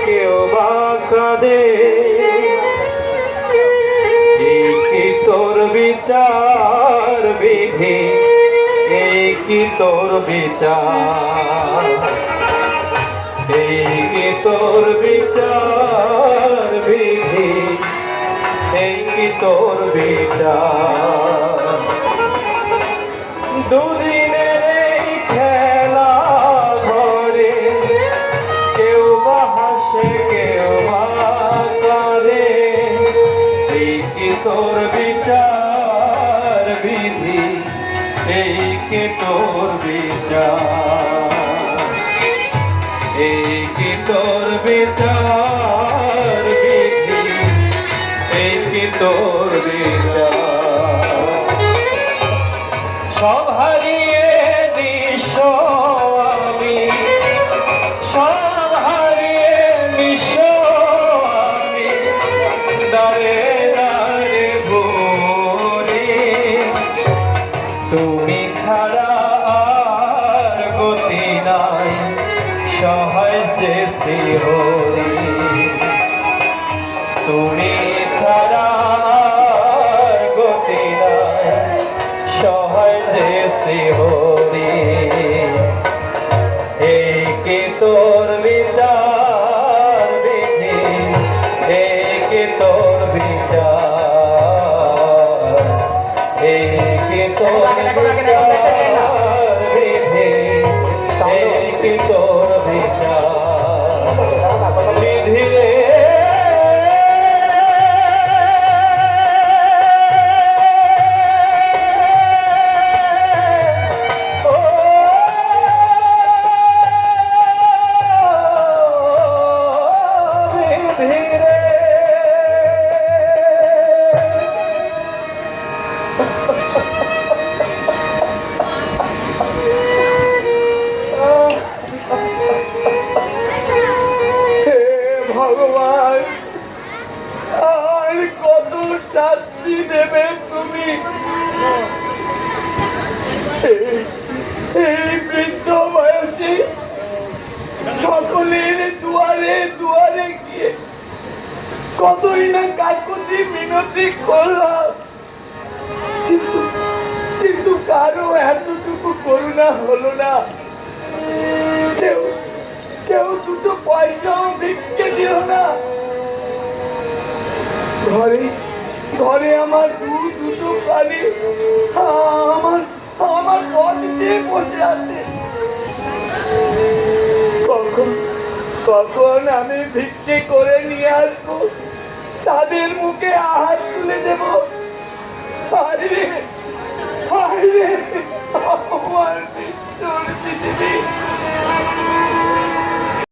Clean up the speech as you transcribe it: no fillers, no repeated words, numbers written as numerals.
কেউ বা কাঁদে, এই কি তোর বিচার বিধি, এই কি তোর বিচার, এই কি তোর বিচার বিধি, এই কি তোর বিচার। দুদিনের এই খেলা ঘরে কেউ বা হাসে কেউ বা কাঁদে, এই কি তোর বিচার বিধি, এই কি তোর বিচার, এই কি তোর বিচার বিধি, এই কি তোর বিচার। সব হারিয়ে নিঃস্ব আমি, সব হারিয়ে নিঃস্ব আমি, দাঁড়ে দাঁড়ে ঘুরি, তুমি ছাড়া আর গতি নাই, সহজ যে শিহরি, তুমি ছাড়া আর গতি নাই, সহজ যে শিহরি। এই কি তোর বিচার বিধি, এই কি তোর বিচার, এই কি তোর বিচার বিধি, এই কি তোর বিচার বিধি রে। ভগবান, আর কত শাস্তি দেবে তুমি? এই বৃদ্ধ বয়সে সকলের দুয়ারে দুয়ারে গিয়ে কতই না কাকুতি মিনতি করলাম, কিন্তু কারো এতটুকু করুণা হলো না। কেউ কেউ দুটো পয়সাও ভিক্ষে দিল না। ঘরে ঘরে আমার দুটো কালি আমার আমার পথ দিয়ে বসে আছে। কখন কখন আমি ভিক্ষে করে নিয়ে আসবো, তাদের মুখে আহার তুলে দেব। আরে আরে আমার মৃত্যুর পৃথিবী।